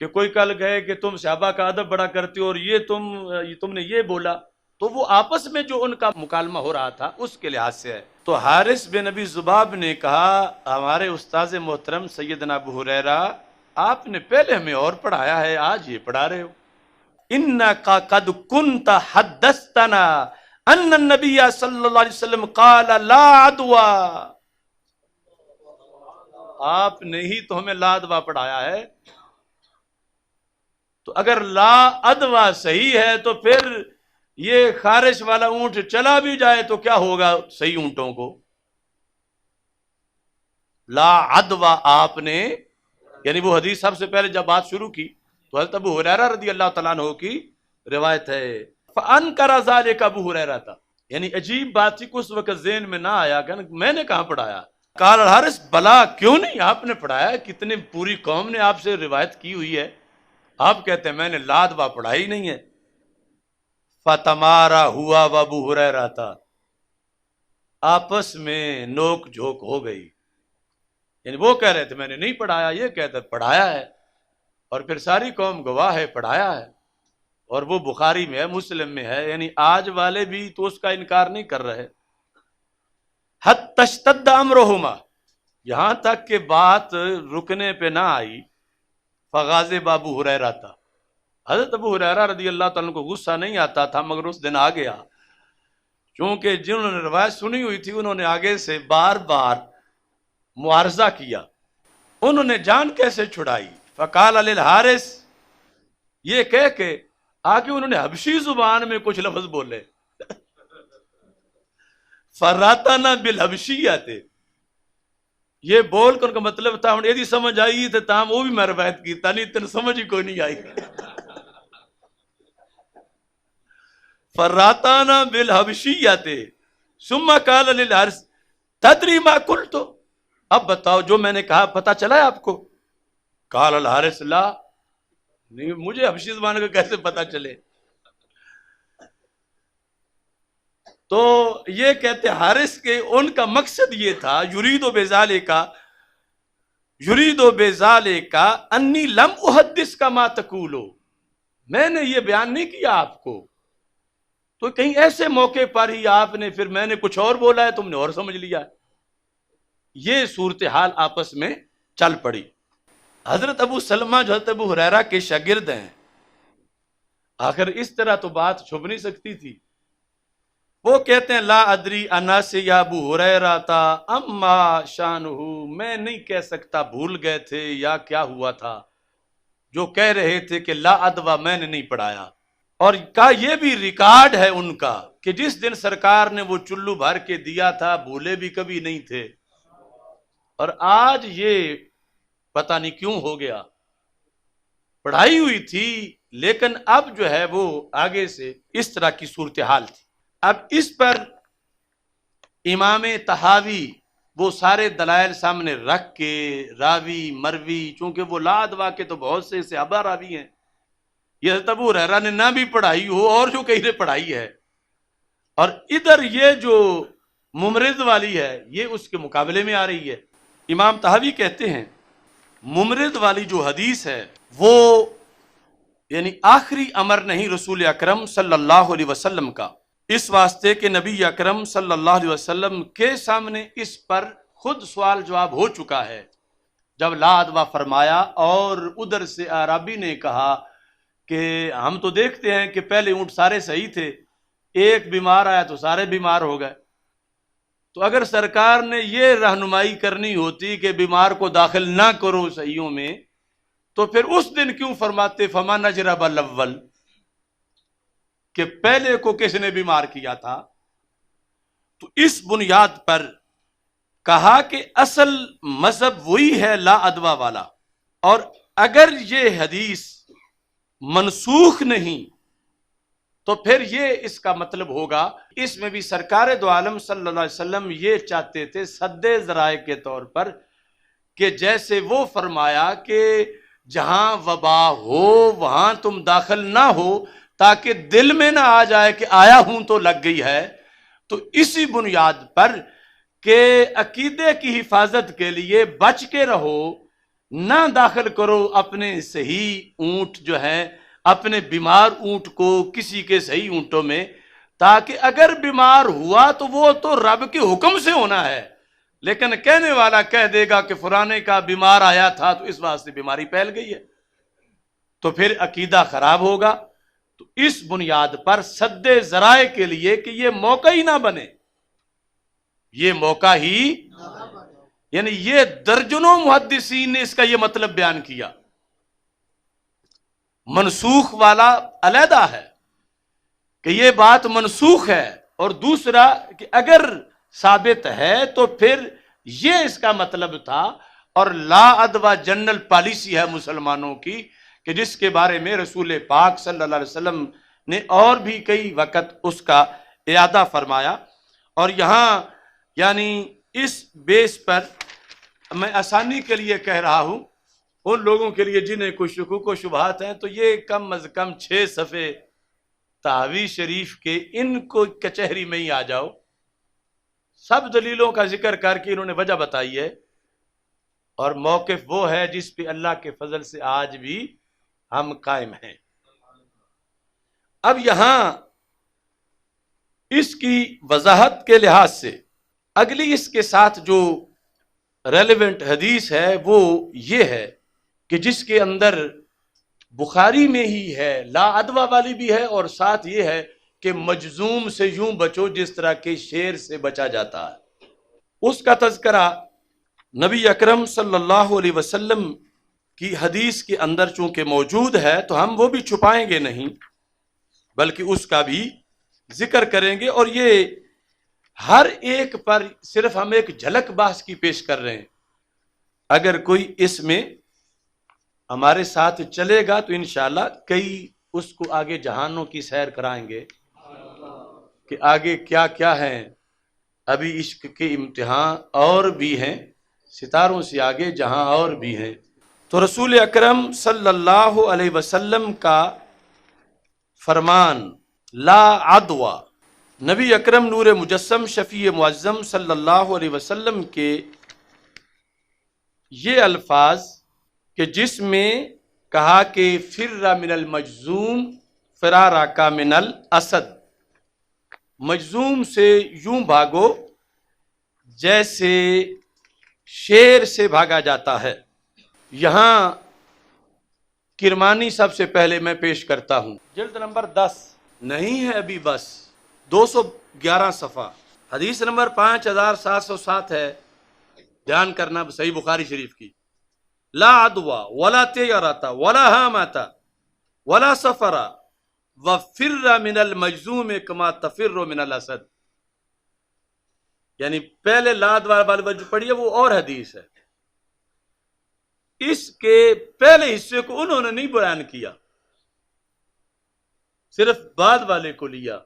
کہ کوئی کل کہے کہ تم صحابہ کا ادب بڑا کرتے ہو اور یہ تم نے یہ بولا، تو وہ آپس میں جو ان کا مکالمہ ہو رہا تھا اس کے لحاظ سے ہے۔ تو حارث بن ابی ذباب نے کہا ہمارے استاذ محترم سیدنا ابو ہریرہ، آپ نے پہلے ہمیں اور پڑھایا ہے، آج یہ پڑھا رہے ہو۔ انکا قد کنت حدثتنا ان النبی صلی اللہ علیہ وسلم قال لا عدوى، آپ نے ہی تو ہمیں لا عدوى پڑھایا ہے۔ تو اگر لا عدوى صحیح ہے تو پھر یہ خارش والا اونٹ چلا بھی جائے تو کیا ہوگا صحیح اونٹوں کو؟ لا عدوى آپ نے، یعنی وہ حدیث سب سے پہلے جب بات شروع کی تو حضرت ابو ہریرہ رضی اللہ تعالیٰ عنہ کی روایت ہے۔ فَأَنْكَرَ ذَلِكَ ابو ہریرہ تھا، یعنی عجیب بات تھی کہ اس وقت ذہن میں نہ آیا کہ میں نے کہاں پڑھایا۔ قال الحارث بلا، کیوں نہیں، آپ نے پڑھایا، کتنے پوری قوم نے آپ سے روایت کی ہوئی ہے، آپ کہتے ہیں میں نے لا عدوى پڑھائی نہیں ہے۔ فتمارا ہوا وابو ہریرہ تھا، آپس میں نوک جھوک ہو گئی، یعنی وہ کہہ رہے تھے میں نے نہیں پڑھایا، یہ کہتے پڑھایا ہے، اور پھر ساری قوم گواہ ہے پڑھایا ہے، اور وہ بخاری میں ہے، مسلم میں ہے، یعنی آج والے بھی تو اس کا انکار نہیں کر رہے۔ حتی اشتد امرہما، یہاں تک کہ بات رکنے پہ نہ آئی۔ فغاضب ابو ہریرہ تھا، حضرت ابو ہریرہ رضی اللہ تعالیٰ کو غصہ نہیں آتا تھا، مگر اس دن آ گیا، چونکہ جنہوں نے روایت سنی ہوئی تھی انہوں نے آگے سے بار بار معارضہ کیا، انہوں نے جان کیسے چھڑائی۔ فقال للحارث، یہ کہہ کے آگے انہوں نے حبشی زبان میں کچھ لفظ بولے، فراتنا بالحبشیت، یہ بول کر ان کا مطلب تھا ہوں یہ سمجھ آئی تھے تاہم وہ بھی میں روایت کی تانی تن سمجھ ہی کوئی نہیں آئی۔ فراتنا بالحبشیت ثم قال للحارث تدری ما قلت، اب بتاؤ جو میں نے کہا پتہ چلا ہے آپ کو؟ قال الحارث لا، نہیں مجھے حبشی زبان کا کیسے پتہ چلے؟ تو یہ کہتے حارث کے ان کا مقصد یہ تھا، یرید بذالک انی لم احدث کا ما تقولو، میں نے یہ بیان نہیں کیا آپ کو، تو کہیں ایسے موقع پر ہی آپ نے پھر میں نے کچھ اور بولا ہے تم نے اور سمجھ لیا ہے۔ یہ صورتحال آپس میں چل پڑی۔ حضرت ابو سلمہ جو حضرت ابو ہریرہ کے شاگرد ہیں، آخر اس طرح تو بات چھپ نہیں سکتی تھی، وہ کہتے ہیں لا ادری انا سے یا ابو ہریرہ تا اما شانہ، میں نہیں کہہ سکتا بھول گئے تھے یا کیا ہوا تھا جو کہہ رہے تھے کہ لا عدوى میں نے نہیں پڑھایا، اور کا یہ بھی ریکارڈ ہے ان کا کہ جس دن سرکار نے وہ چلو بھر کے دیا تھا بھولے بھی کبھی نہیں تھے، اور آج یہ پتہ نہیں کیوں ہو گیا، پڑھائی ہوئی تھی لیکن اب جو ہے وہ آگے سے اس طرح کی صورتحال تھی۔ اب اس پر امام طحاوی وہ سارے دلائل سامنے رکھ کے راوی مروی، چونکہ وہ لا عدوى کے تو بہت سے صحابہ راوی ہیں، یہ حضرت ابو ہریرہ نے نہ بھی پڑھائی ہو اور جو کہیں نے پڑھائی ہے، اور ادھر یہ جو ممرض والی ہے یہ اس کے مقابلے میں آ رہی ہے۔ امام طحاوی کہتے ہیں ممرض والی جو حدیث ہے وہ یعنی آخری امر نہیں رسول اکرم صلی اللہ علیہ وسلم کا، اس واسطے کہ نبی اکرم صلی اللہ علیہ وسلم کے سامنے اس پر خود سوال جواب ہو چکا ہے جب لا عدوى فرمایا، اور ادھر سے اعرابی نے کہا کہ ہم تو دیکھتے ہیں کہ پہلے اونٹ سارے صحیح تھے، ایک بیمار آیا تو سارے بیمار ہو گئے، تو اگر سرکار نے یہ رہنمائی کرنی ہوتی کہ بیمار کو داخل نہ کرو صحیحوں میں تو پھر اس دن کیوں فرماتے فما نجرب الاول، کہ پہلے کو کس نے بیمار کیا تھا؟ تو اس بنیاد پر کہا کہ اصل مذہب وہی ہے لا عدوى والا، اور اگر یہ حدیث منسوخ نہیں تو پھر یہ اس کا مطلب ہوگا اس میں بھی سرکار دو عالم صلی اللہ علیہ وسلم یہ چاہتے تھے سد ذرائع کے طور پر کہ جیسے وہ فرمایا کہ جہاں وبا ہو وہاں تم داخل نہ ہو تاکہ دل میں نہ آ جائے کہ آیا ہوں تو لگ گئی ہے، تو اسی بنیاد پر کہ عقیدے کی حفاظت کے لیے بچ کے رہو نہ داخل کرو اپنے صحیح اونٹ جو ہے اپنے بیمار اونٹ کو کسی کے صحیح اونٹوں میں، تاکہ اگر بیمار ہوا تو وہ تو رب کے حکم سے ہونا ہے، لیکن کہنے والا کہہ دے گا کہ فلانے کا بیمار آیا تھا تو اس واسطے بیماری پھیل گئی ہے، تو پھر عقیدہ خراب ہوگا۔ تو اس بنیاد پر سد ذرائع کے لیے کہ یہ موقع ہی نہ بنے، یہ موقع ہی، یعنی یہ درجنوں محدثین نے اس کا یہ مطلب بیان کیا۔ منسوخ والا علیحدہ ہے کہ یہ بات منسوخ ہے، اور دوسرا کہ اگر ثابت ہے تو پھر یہ اس کا مطلب تھا، اور لا ادوا جنرل پالیسی ہے مسلمانوں کی کہ جس کے بارے میں رسول پاک صلی اللہ علیہ وسلم نے اور بھی کئی وقت اس کا اعادہ فرمایا۔ اور یہاں یعنی اس بیس پر میں آسانی کے لیے کہہ رہا ہوں، ان لوگوں کے لیے جنہیں کوئی شکوک و شبہات ہیں تو یہ کم از کم 6 صفحے تحوی شریف کے ان کو کچہری میں ہی آ جاؤ، سب دلیلوں کا ذکر کر کے انہوں نے وجہ بتائی ہے، اور موقف وہ ہے جس پہ اللہ کے فضل سے آج بھی ہم قائم ہیں۔ اب یہاں اس کی وضاحت کے لحاظ سے اگلی اس کے ساتھ جو ریلیونٹ حدیث ہے وہ یہ ہے کہ جس کے اندر بخاری میں ہی ہے، لا ادوا والی بھی ہے، اور ساتھ یہ ہے کہ مجزوم سے یوں بچو جس طرح کے شیر سے بچا جاتا ہے۔ اس کا تذکرہ نبی اکرم صلی اللہ علیہ وسلم کی حدیث کے اندر چونکہ موجود ہے تو ہم وہ بھی چھپائیں گے نہیں، بلکہ اس کا بھی ذکر کریں گے، اور یہ ہر ایک پر صرف ہم ایک جھلک بحث کی پیش کر رہے ہیں۔ اگر کوئی اس میں ہمارے ساتھ چلے گا تو انشاءاللہ کئی اس کو آگے جہانوں کی سیر کرائیں گے کہ آگے کیا کیا ہیں، ابھی عشق کے امتحان اور بھی ہیں، ستاروں سے آگے جہاں اور بھی ہیں۔ تو رسول اکرم صلی اللہ علیہ وسلم کا فرمان لا عدوہ، نبی اکرم نور مجسم شفیع معظم صلی اللہ علیہ وسلم کے یہ الفاظ کہ جس میں کہا کہ فر من المجزوم فرارا کا من الاسد، مجزوم سے یوں بھاگو جیسے شیر سے بھاگا جاتا ہے۔ یہاں کرمانی سب سے پہلے میں پیش کرتا ہوں، جلد نمبر 10 نہیں ہے ابھی، بس 211 صفحہ، حدیث نمبر 5707 ہے، دھیان کرنا، صحیح بخاری شریف کی۔ لا عدوہ ولا طیرۃ ولا ہامۃ ولا سفر وفر من المجزوم کما تفر من الاسد، یعنی پہلے لاد والا جو پڑھی ہے وہ اور حدیث ہے، اس کے پہلے حصے کو انہوں نے نہیں بیان کیا، صرف بعد والے کو لیا،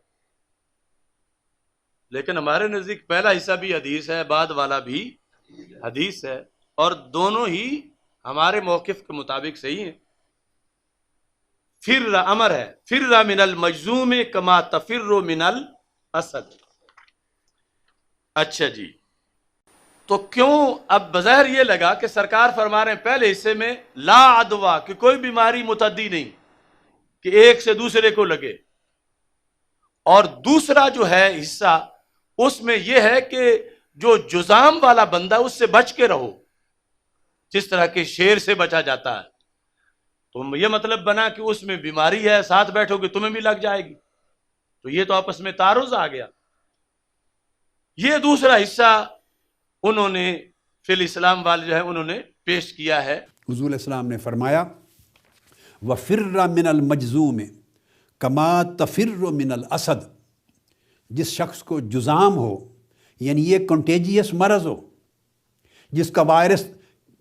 لیکن ہمارے نزدیک پہلا حصہ بھی حدیث ہے، بعد والا بھی حدیث ہے، اور دونوں ہی ہمارے موقف کے مطابق صحیح ہیں۔ فر امر ہے، فر من المجزوم کما تفر من الاسد۔ اچھا جی، تو کیوں اب بظاہر یہ لگا کہ سرکار فرما رہے ہیں پہلے حصے میں لا عدوہ کہ کوئی بیماری متعدی نہیں کہ ایک سے دوسرے کو لگے، اور دوسرا جو ہے حصہ اس میں یہ ہے کہ جو جزام والا بندہ اس سے بچ کے رہو جس طرح کے شیر سے بچا جاتا ہے۔ تو یہ مطلب بنا کہ اس میں بیماری ہے، ساتھ بیٹھو گے تمہیں بھی لگ جائے گی، تو یہ تو آپس میں تعارض آ گیا۔ یہ دوسرا حصہ انہوں نے فی الاسلام والے جو ہے انہوں نے پیش کیا ہے۔ حضور السلام نے فرمایا وَفِرَّ مِنَ الْمَجْزُومِ كَمَا تَفِرُّ مِنَ الْأَسَدِ، جس شخص کو جزام ہو، یعنی یہ کنٹیجیس مرض ہو جس کا وائرس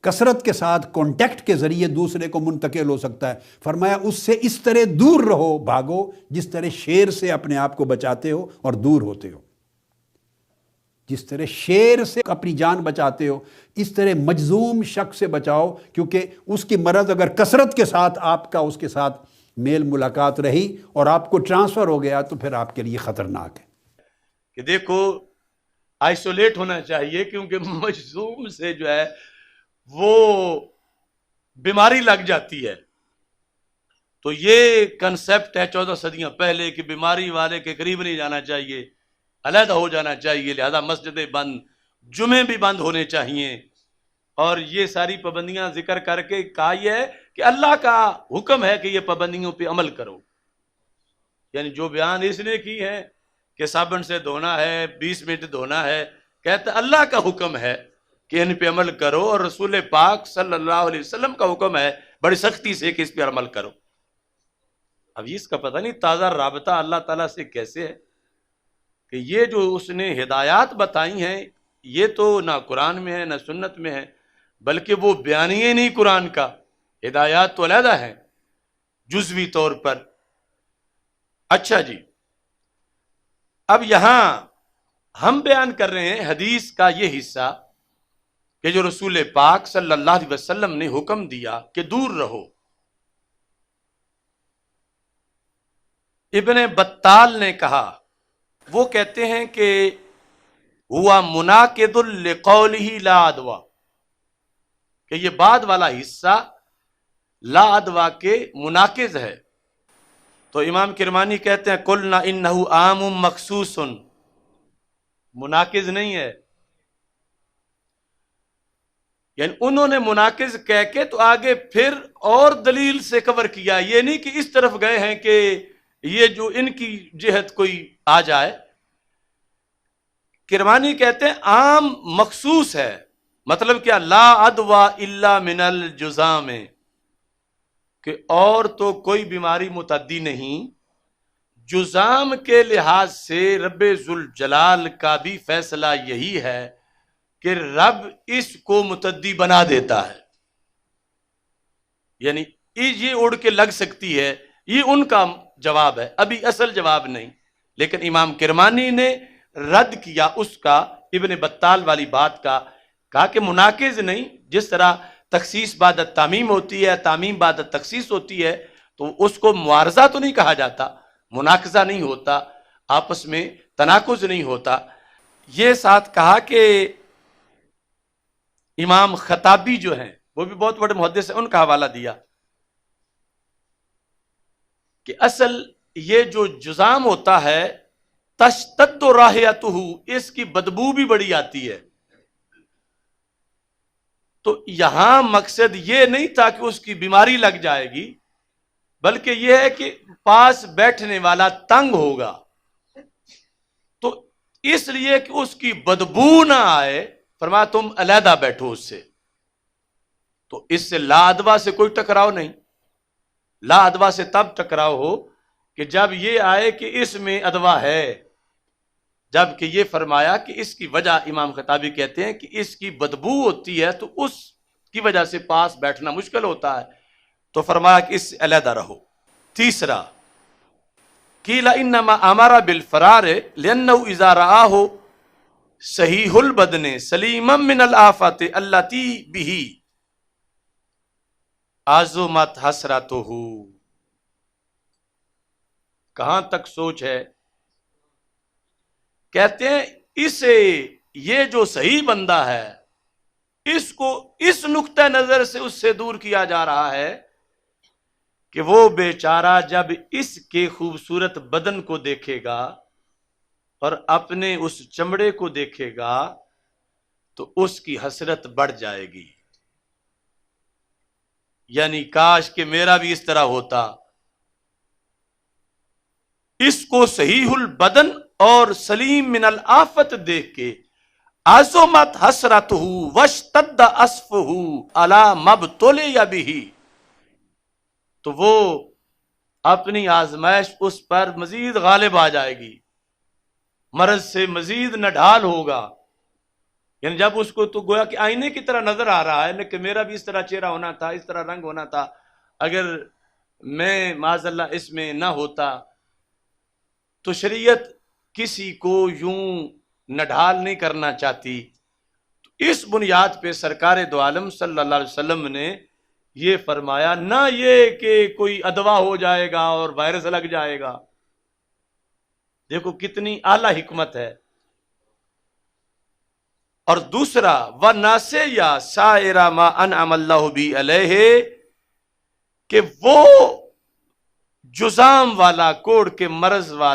کثرت کے ساتھ کانٹیکٹ کے ذریعے دوسرے کو منتقل ہو سکتا ہے، فرمایا اس سے اس طرح دور رہو، بھاگو جس طرح شیر سے اپنے آپ کو بچاتے ہو اور دور ہوتے ہو، جس طرح شیر سے اپنی جان بچاتے ہو اس طرح مجزوم شخص سے بچاؤ، کیونکہ اس کی مرض اگر کثرت کے ساتھ آپ کا اس کے ساتھ میل ملاقات رہی اور آپ کو ٹرانسفر ہو گیا تو پھر آپ کے لیے خطرناک ہے۔ کہ دیکھو آئسولیٹ ہونا چاہیے، کیونکہ مجزوم سے جو ہے وہ بیماری لگ جاتی ہے. تو یہ کنسپٹ ہے 14 صدیاں پہلے کہ بیماری والے کے قریب نہیں جانا چاہیے، علیحدہ ہو جانا چاہیے، لہذا مسجدیں بند، جمعے بھی بند ہونے چاہیے. اور یہ ساری پابندیاں ذکر کر کے کہا یہ ہے کہ اللہ کا حکم ہے کہ یہ پابندیوں پہ عمل کرو. یعنی جو بیان اس نے کی ہے کہ صابن سے دھونا ہے، 20 منٹ دھونا ہے، کہتا اللہ کا حکم ہے کہ ان پہ عمل کرو، اور رسول پاک صلی اللہ علیہ وسلم کا حکم ہے بڑی سختی سے کہ اس پہ عمل کرو. اب اس کا پتہ نہیں تازہ رابطہ اللہ تعالیٰ سے کیسے ہے کہ یہ جو اس نے ہدایات بتائی ہیں یہ تو نہ قرآن میں ہے نہ سنت میں ہے، بلکہ وہ بیانیے نہیں قرآن کا، ہدایات تو علیحدہ ہیں جزوی طور پر. اچھا جی، اب یہاں ہم بیان کر رہے ہیں حدیث کا یہ حصہ کہ جو رسول پاک صلی اللہ علیہ وسلم نے حکم دیا کہ دور رہو. ابن بطال نے کہا، وہ کہتے ہیں کہ ہوا مناقض لقولہ لا ادوا، کہ یہ بعد والا حصہ لا ادوا کے مناقض ہے. تو امام کرمانی کہتے ہیں قلنا انہ عام مخصوص، مناقض نہیں ہے. یعنی انہوں نے مناقض کہہ کے تو آگے پھر اور دلیل سے کور کیا، یہ نہیں کہ اس طرف گئے ہیں کہ یہ جو ان کی جہت کوئی آ جائے. کرمانی کہتے ہیں عام مخصوص ہے، مطلب کیا، لا ادوا الا من الجذام، کہ اور تو کوئی بیماری متعدی نہیں. جذام کے لحاظ سے رب ذوالجلال کا بھی فیصلہ یہی ہے کہ رب اس کو متعدی بنا دیتا ہے. یعنی یہ اڑ کے لگ سکتی ہے، یہ ان کا جواب ہے، ابھی اصل جواب نہیں. لیکن امام کرمانی نے رد کیا اس کا ابن بطال والی بات کا، کہا کہ مناقض نہیں. جس طرح تخصیص بعد تعمیم ہوتی ہے، تعمیم بعد تخصیص ہوتی ہے، تو اس کو معارضہ تو نہیں کہا جاتا، مناقضہ نہیں ہوتا، آپس میں تناقض نہیں ہوتا. یہ ساتھ کہا کہ امام خطابی جو ہیں وہ بھی بہت بڑے محدث ہیں، ان کا حوالہ دیا کہ اصل یہ جو جذام ہوتا ہے تشتد رائحتہ، اس کی بدبو بھی بڑی آتی ہے. تو یہاں مقصد یہ نہیں تھا کہ اس کی بیماری لگ جائے گی، بلکہ یہ ہے کہ پاس بیٹھنے والا تنگ ہوگا، تو اس لیے کہ اس کی بدبو نہ آئے فرمایا تم علیحدہ بیٹھو اس سے. تو اس سے لا ادوا سے کوئی ٹکراؤ نہیں. لا ادوا سے تب ٹکراؤ ہو کہ جب یہ آئے کہ اس میں ادوا ہے، جبکہ یہ فرمایا کہ اس کی وجہ، امام خطابی کہتے ہیں کہ اس کی بدبو ہوتی ہے تو اس کی وجہ سے پاس بیٹھنا مشکل ہوتا ہے، تو فرمایا کہ اس سے علیحدہ رہو. تیسرا، قیل انما امر بالفرار لانه اذا رآہ صحیح البدن سلیما من الآفات التي به عظمت حسرتہ. کہاں تک سوچ ہے؟ کہتے ہیں اسے، یہ جو صحیح بندہ ہے، اس کو اس نقطہ نظر سے اس سے دور کیا جا رہا ہے کہ وہ بیچارہ جب اس کے خوبصورت بدن کو دیکھے گا اور اپنے اس چمڑے کو دیکھے گا تو اس کی حسرت بڑھ جائے گی. یعنی کاش کہ میرا بھی اس طرح ہوتا. اس کو صحیح البدن اور سلیم من الآفت دیکھ کے عظمت حسرتہ واشتد اسفہ علی مبتلی بہ، تو وہ اپنی آزمائش اس پر مزید غالب آ جائے گی، مرض سے مزید نڈھال ہوگا. یعنی جب اس کو تو گویا کہ آئینے کی طرح نظر آ رہا ہے کہ میرا بھی اس طرح چہرہ ہونا تھا، اس طرح رنگ ہونا تھا، اگر میں معاذ اللہ اس میں نہ ہوتا. تو شریعت کسی کو یوں نڈھال نہیں کرنا چاہتی. تو اس بنیاد پہ سرکار دو عالم صلی اللہ علیہ وسلم نے یہ فرمایا، نہ یہ کہ کوئی ادوا ہو جائے گا اور وائرس لگ جائے گا. دیکھو کتنی اعلیٰ حکمت ہے. اور دوسرا وَنَاسِیَ یا سائرَ ما انعم اللہ بی علیہ، کہ وہ جزام والا، کوڑ کے مرض والا